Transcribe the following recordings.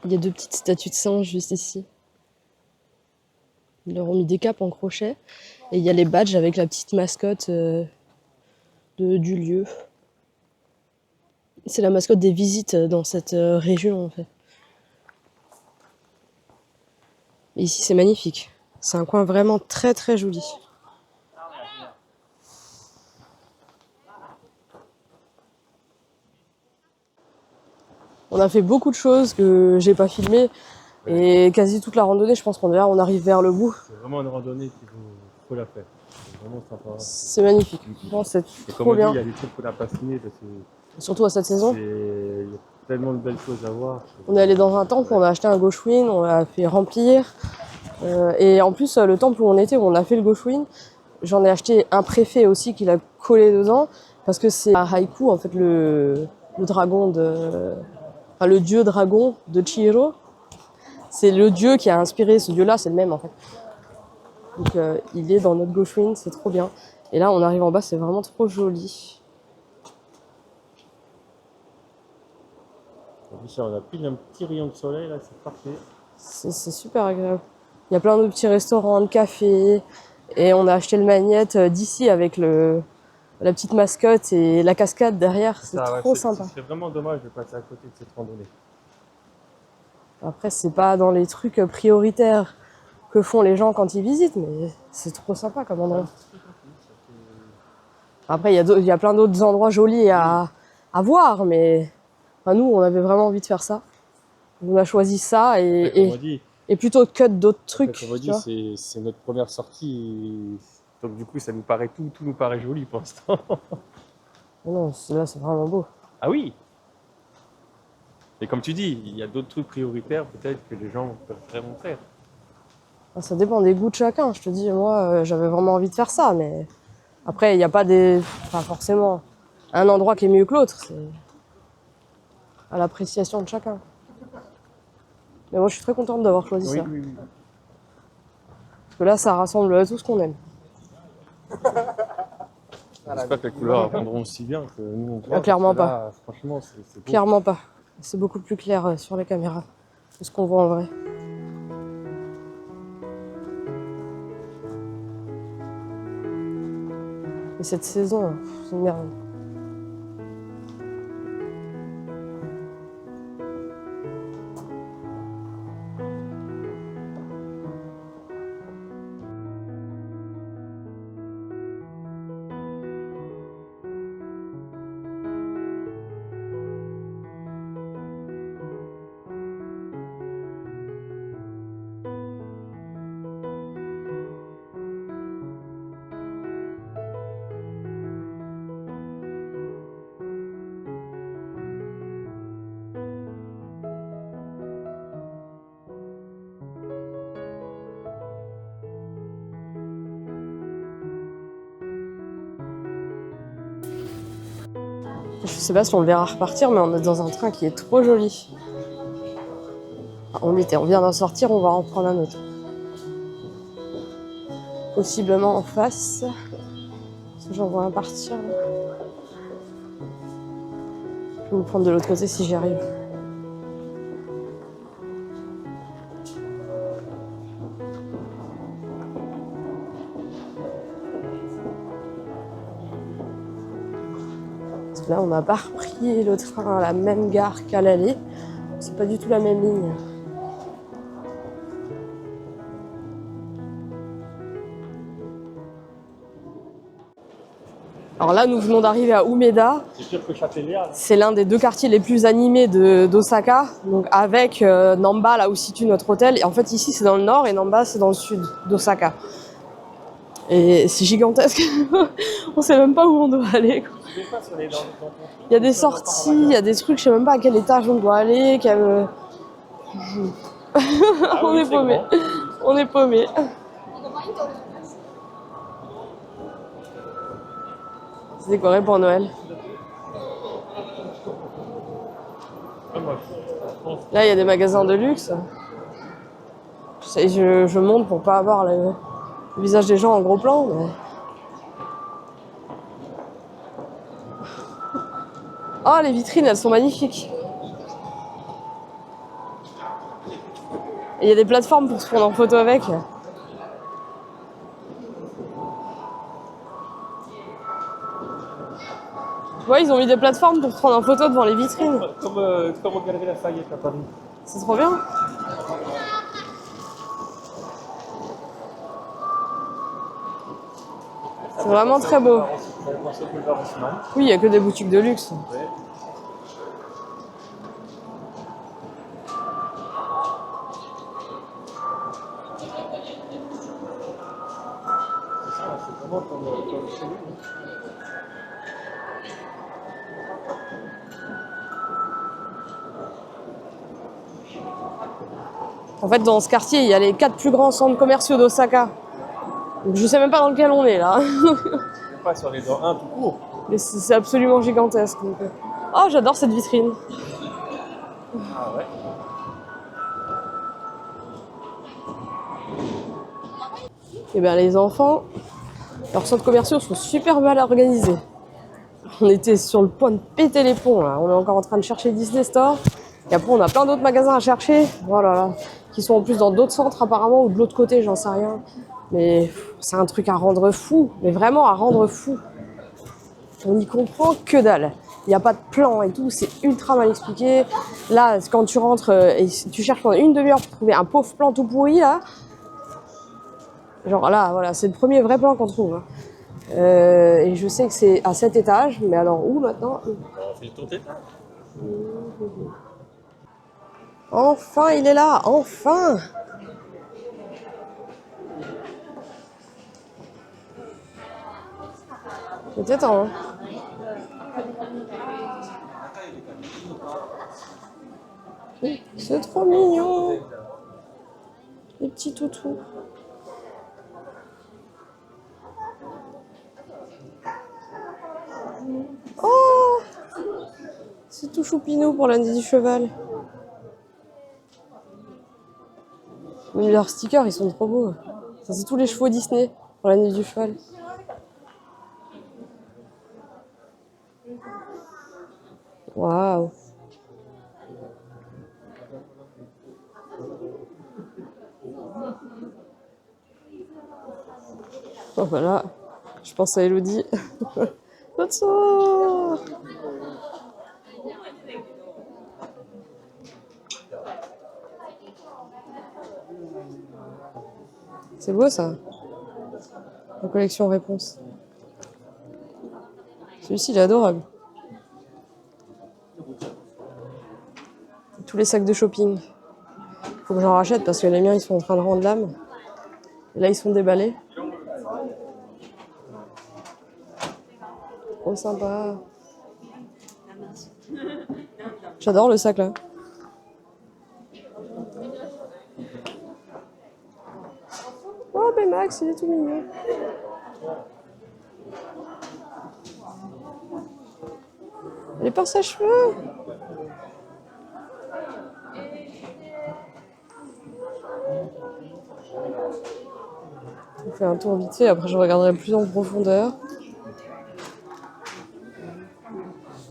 Il y a deux petites statues de singes juste ici. Ils leur ont mis des capes en crochet. Et il y a les badges avec la petite mascotte du lieu. C'est la mascotte des visites dans cette région en fait. Et ici c'est magnifique. C'est un coin vraiment très très joli. On a fait beaucoup de choses que j'ai pas filmées. Et quasi toute la randonnée, je pense qu'on est là, on arrive vers le bout. C'est vraiment une randonnée qu'il faut la faire. C'est vraiment sympa. C'est magnifique. Bon, c'est trop bien. Il y a des trucs qu'on a pas filmés parce que surtout à cette saison. il y a tellement de belles choses à voir. On est allé dans un temple, on a acheté un Goshuin, on l'a fait remplir. Et en plus, le temple où on était, où on a fait le Goshuin, j'en ai acheté un préfet aussi qu'il a collé dedans. Parce que c'est un haïku, en fait, le dragon enfin, le dieu dragon de Chihiro. C'est le dieu qui a inspiré ce dieu-là, c'est le même en fait. Donc il est dans notre Goshuin, c'est trop bien. Et là, on arrive en bas, c'est vraiment trop joli. En plus, on a pris un petit rayon de soleil là, c'est parfait. C'est super agréable. Il y a plein de petits restaurants, de cafés. Et on a acheté le magnète d'ici avec la petite mascotte et la cascade derrière. C'est trop sympa. C'est vraiment dommage de passer à côté de cette randonnée. Après, c'est pas dans les trucs prioritaires que font les gens quand ils visitent, mais c'est trop sympa comme endroit. Après, il y a plein d'autres endroits jolis à voir, mais enfin, nous, on avait vraiment envie de faire ça. On a choisi ça et plutôt que d'autres trucs. Comme on dit, c'est notre première sortie. Donc du coup, ça nous paraît tout nous paraît joli pour l'instant. Non, là, c'est vraiment beau. Ah oui. Et comme tu dis, il y a d'autres trucs prioritaires peut-être que les gens peuvent vraiment faire. Ça dépend des goûts de chacun. Je te dis, moi, j'avais vraiment envie de faire ça, mais après, il n'y a pas forcément un endroit qui est mieux que l'autre. C'est à l'appréciation de chacun. Mais moi, je suis très contente d'avoir choisi ça. Oui. Parce que là, ça rassemble tout ce qu'on aime. J'espère que les couleurs rendront aussi bien que nous on voit. Clairement là, pas. Franchement, c'est beau. Clairement pas. C'est beaucoup plus clair sur les caméras que ce qu'on voit en vrai. Et cette saison, c'est une merveille. sais pas si on le verra repartir, mais on est dans un train qui est trop joli. Enfin, on vient d'en sortir, on va en prendre un autre. Possiblement en face. Parce que j'en vois un partir. Là. Je vais vous prendre de l'autre côté si j'y arrive. Parce que là, on n'a pas repris le train à la même gare qu'à l'aller. C'est pas du tout la même ligne. Alors là, nous venons d'arriver à Umeda. C'est l'un des deux quartiers les plus animés d'Osaka. Donc avec Namba, là où situe notre hôtel. Et en fait, ici, c'est dans le nord et Namba, c'est dans le sud d'Osaka. Et c'est gigantesque. On sait même pas où on doit aller. Il y a des sorties, il y a des trucs, je sais même pas à quel étage on doit aller. On est paumé. On est paumé. C'est décoré pour Noël. Là, il y a des magasins de luxe. Je monte pour pas avoir le visage des gens en gros plan. Mais... Oh, les vitrines, elles sont magnifiques. Et il y a des plateformes pour se prendre en photo avec. Ouais, ils ont mis des plateformes pour se prendre en photo devant les vitrines. Comme au Galerie Lafayette à Paris. C'est trop bien. C'est vraiment très beau. Oui, il n'y a que des boutiques de luxe. En fait, dans ce quartier, il y a les 4 plus grands centres commerciaux d'Osaka. Donc, je sais même pas dans lequel on est là. Pas sur les dans un tout court. Mais c'est absolument gigantesque. Donc... Oh, j'adore cette vitrine. Ah ouais. Et bien les enfants, leurs centres commerciaux sont super mal organisés. On était sur le point de péter les plombs là. On est encore en train de chercher Disney Store. Et après on a plein d'autres magasins à chercher. Voilà, qui sont en plus dans d'autres centres apparemment ou de l'autre côté, j'en sais rien. Mais c'est un truc à rendre fou. Mais vraiment à rendre fou. On n'y comprend que dalle. Il n'y a pas de plan et tout, c'est ultra mal expliqué. Là, quand tu rentres et tu cherches pendant une demi-heure pour trouver un pauvre plan tout pourri là. Genre là, voilà, c'est le premier vrai plan qu'on trouve. Et je sais que c'est à 7 étages, mais alors où maintenant? On fait le tour d'étage. Enfin, il est là, enfin! C'était temps, hein. C'est trop mignon! Les petits toutous. Oh! C'est tout choupinou pour l'année du cheval. Même leurs stickers, ils sont trop beaux. Ça, c'est tous les chevaux Disney pour l'année du cheval. Waouh! Oh voilà, je pense à Elodie. Otso! C'est beau ça. La collection réponse. Celui-ci il est adorable. Tous les sacs de shopping. Faut que j'en rachète parce que les miens ils sont en train de rendre l'âme. Et là ils sont déballés. Trop sympa. J'adore le sac là. Oh ben Max, il est tout mignon. Les pinces à cheveux. On fait un tour vite fait, après je regarderai plus en profondeur.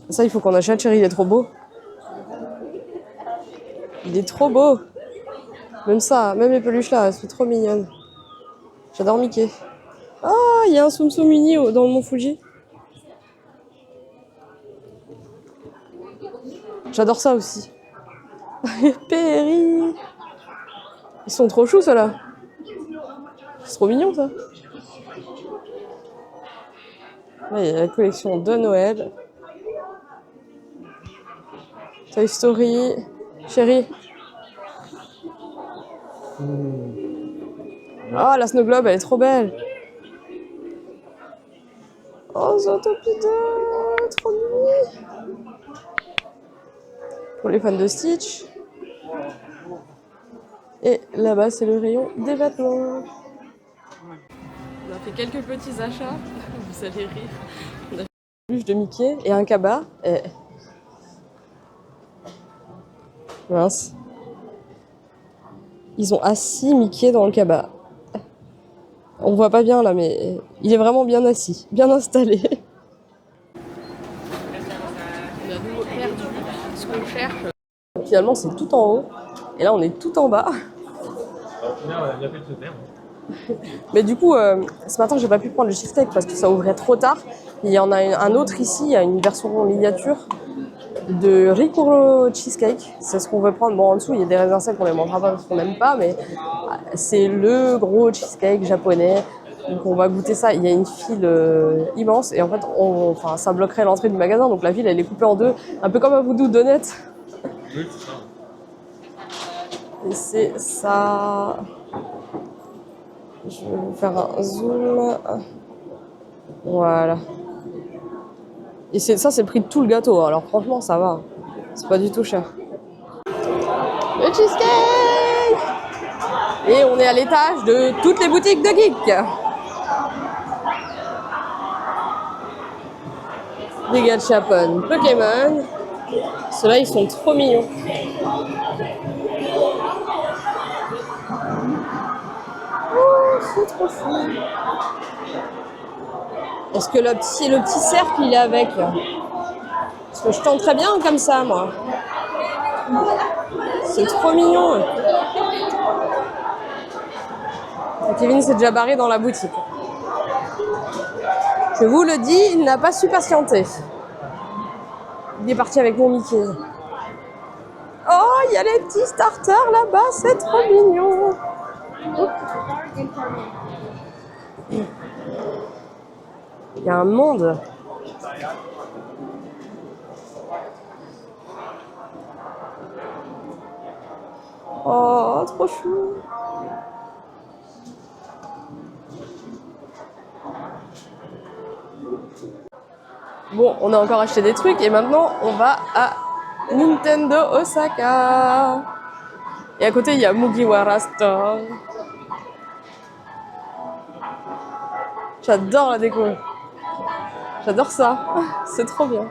Ça, il faut qu'on achète, chérie, il est trop beau. Il est trop beau. Même ça, même les peluches là, elles sont trop mignonnes. J'adore Mickey. Ah, il y a un Tsum Tsum Mini dans le Mont Fuji. J'adore ça aussi. Perry. Ils sont trop choux, ceux-là. C'est trop mignon, ça. Là, il y a la collection de Noël. Toy Story. Chérie. Ah, la Snow Globe, elle est trop belle. Oh, Zootopia, trop mignon. Pour les fans de Stitch. Et là-bas, c'est le rayon des vêtements. On a fait quelques petits achats. Vous allez rire. On a fait une peluche de Mickey et un cabas. Et... mince. Ils ont assis Mickey dans le cabas. On voit pas bien là, mais il est vraiment bien assis, bien installé. On a de nouveau perdu ce qu'on cherche. Finalement, c'est tout en haut. Et là, on est tout en bas. Au final, on a bien fait de se faire. Mais du coup, ce matin, j'ai pas pu prendre le cheesecake parce que ça ouvrait trop tard. Il y en a un autre ici, il y a une version miniature de Ricuro Cheesecake. C'est ce qu'on veut prendre. Bon, en dessous, il y a des raisins secs qu'on les mangera pas parce qu'on n'aime pas, mais c'est le gros cheesecake japonais. Donc on va goûter ça. Il y a une file immense et en fait, enfin, ça bloquerait l'entrée du magasin. Donc la file, elle est coupée en deux, un peu comme un Voodoo Donut. Oui, c'est ça. Et c'est ça. Je vais vous faire un zoom. Voilà. Et ça, c'est le prix de tout le gâteau. Alors franchement, ça va. C'est pas du tout cher. Le cheesecake! Et on est à l'étage de toutes les boutiques de geek. Des gachapon Pokémon. Ceux-là, ils sont trop mignons. Oh, c'est trop fou. Est-ce que le petit cercle, il est avec là? Parce que je tente très bien comme ça, moi. C'est trop mignon. Et Kevin s'est déjà barré dans la boutique. Je vous le dis, il n'a pas su patienter. Il est parti avec mon Mickey. Oh, il y a les petits starters là-bas, c'est trop mignon. Il y a un monde. Oh, trop chou. Bon, on a encore acheté des trucs et maintenant on va à Nintendo Osaka. Et à côté, il y a Mugiwara Store. J'adore la déco. J'adore ça. C'est trop bien.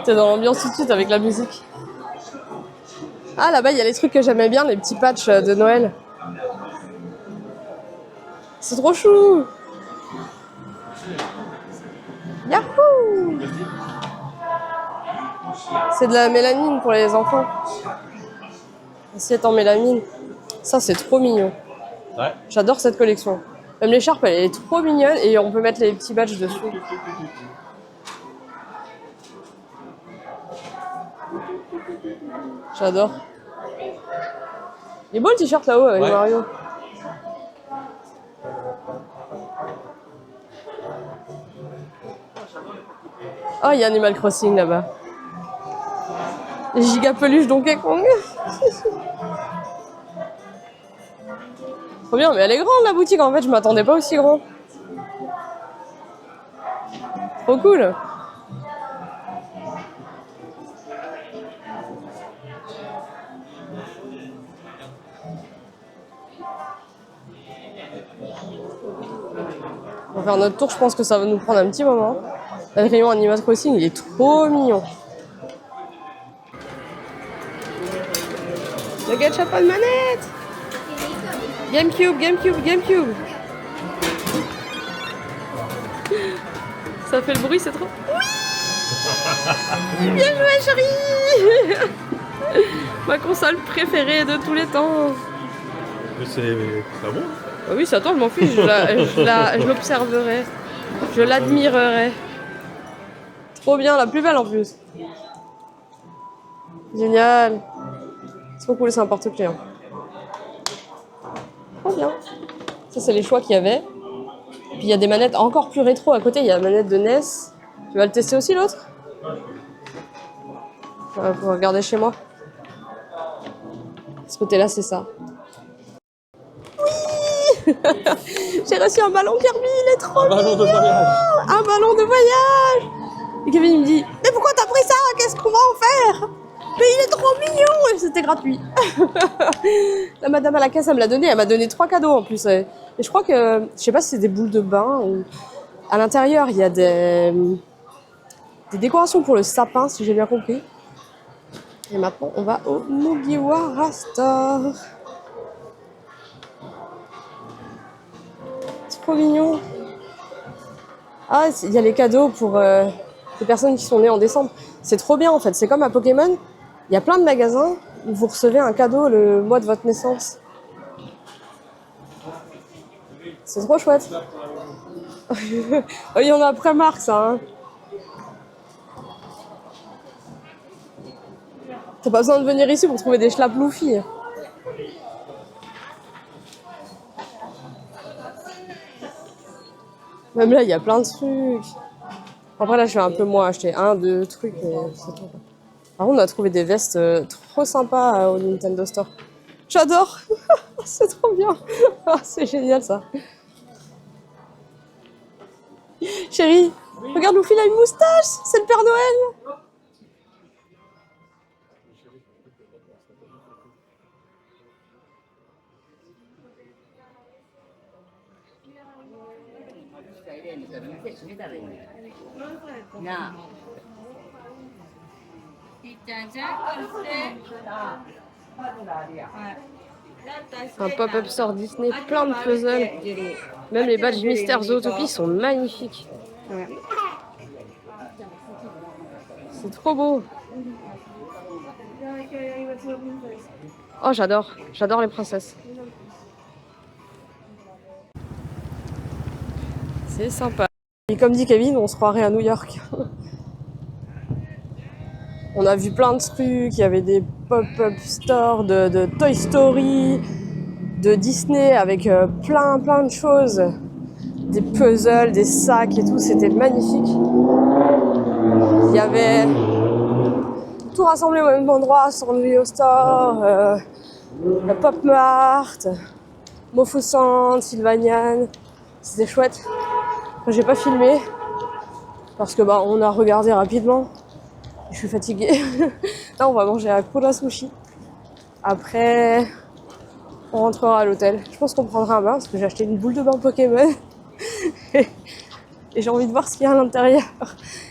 T'es dans l'ambiance tout de suite avec la musique. Ah, là-bas, il y a les trucs que j'aimais bien, les petits patchs de Noël. C'est trop chou. Yahoo! C'est de la mélamine pour les enfants. Assiette en mélamine. Ça, c'est trop mignon. Ouais. J'adore cette collection. Même l'écharpe, elle est trop mignonne et on peut mettre les petits badges dessus. J'adore. Il est beau le t-shirt là-haut avec Mario. Oh, il y a Animal Crossing là-bas. Les giga peluches Donkey Kong. Trop bien, mais elle est grande la boutique en fait, je m'attendais pas aussi grand. Trop cool. On va faire notre tour, je pense que ça va nous prendre un petit moment. Le rayon Animal Crossing, il est trop mignon. Le gars n'a pas de manette. Gamecube, Gamecube, Gamecube. Ça fait le bruit, c'est trop... Oui. Bien joué, chérie. Ma console préférée de tous les temps. C'est bon. Oui, c'est à toi, je m'en fiche. Je l'observerai. Je l'admirerai. Trop bien, la plus belle en plus. Génial. C'est trop cool, c'est un porte-clés. Hein. Trop bien. Ça, c'est les choix qu'il y avait. Puis il y a des manettes encore plus rétro à côté. Il y a la manette de NES. Tu vas le tester aussi, l'autre? On va pouvoir regarder chez moi. Ce côté-là, c'est ça. Oui. J'ai reçu un ballon Kirby, il est trop mignon. Ballon de voyage. Un ballon de voyage. Et Kevin il me dit, mais pourquoi t'as pris ça? Qu'est-ce qu'on va en faire? Mais il est trop mignon. Et c'était gratuit. La madame à la caisse, elle me l'a donné. Elle m'a donné 3 cadeaux en plus. Et je crois que, je sais pas si c'est des boules de bain ou... À l'intérieur, il y a des décorations pour le sapin, si j'ai bien compris. Et maintenant, on va au Mugiwara Store. C'est trop mignon. Ah, il y a les cadeaux pour les personnes qui sont nées en décembre. C'est trop bien en fait. C'est comme à Pokémon. Il y a plein de magasins où vous recevez un cadeau le mois de votre naissance. C'est trop chouette. Il y en a après Marc, ça. Hein. T'as pas besoin de venir ici pour trouver des schlaploufis. Même là, il y a plein de trucs. Après, là, je vais un peu moins acheter 1, 2 trucs, mais c'est tout. Par contre, on a trouvé des vestes trop sympas au Nintendo Store. J'adore. C'est trop bien. C'est génial, ça. Chérie, regarde, Luffy, il a une moustache. C'est le Père Noël. Un pop-up store Disney, plein de puzzles. Même les badges Mystère Zootopie sont magnifiques. Ouais. C'est trop beau. Oh, j'adore les princesses. C'est sympa. Et comme dit Kevin, on se croirait à New York. On a vu plein de trucs, il y avait des pop-up stores de Toy Story, de Disney avec plein de choses. Des puzzles, des sacs et tout, c'était magnifique. Il y avait tout rassemblé au même endroit, Sanrio Store, la Pop Mart, Mofusand, Sylvanian. C'était chouette. Enfin, j'ai pas filmé parce que on a regardé rapidement. Je suis fatiguée. Là, on va manger à Kura Sushi. Après, on rentrera à l'hôtel. Je pense qu'on prendra un bain parce que j'ai acheté une boule de bain Pokémon. Et j'ai envie de voir ce qu'il y a à l'intérieur.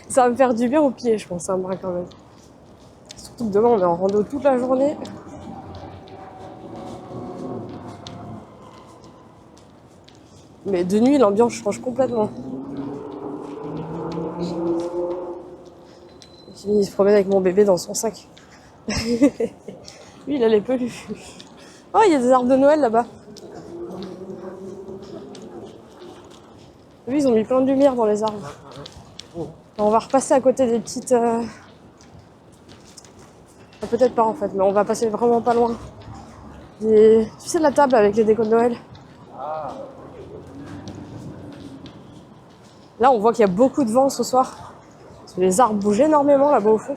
Ça va me faire du bien aux pieds, je pense, un bain quand même. Surtout que demain, on est en rando toute la journée. Mais de nuit, l'ambiance change complètement. Il se promène avec mon bébé dans son sac. Lui, il a les peluches. Oh, il y a des arbres de Noël là-bas. Lui, ils ont mis plein de lumière dans les arbres. On va repasser à côté des petites... Peut-être pas en fait, mais on va passer vraiment pas loin. Tu sais, la table avec les décos de Noël. Là, on voit qu'il y a beaucoup de vent ce soir. Parce que les arbres bougent énormément là-bas au fond.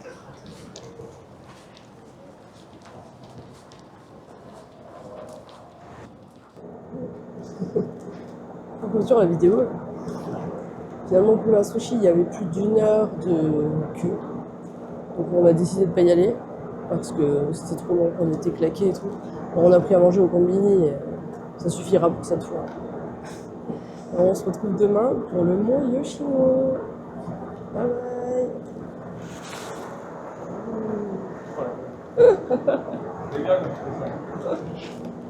Pour clôturer la vidéo, finalement pour la sushi, il y avait plus d'1 heure de queue. Donc on a décidé de pas y aller parce que c'était trop long, on était claqués et tout. Alors, on a pris à manger au combini et ça suffira pour cette fois. On se retrouve demain pour le mont Yoshino. Bye bye.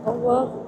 Au revoir.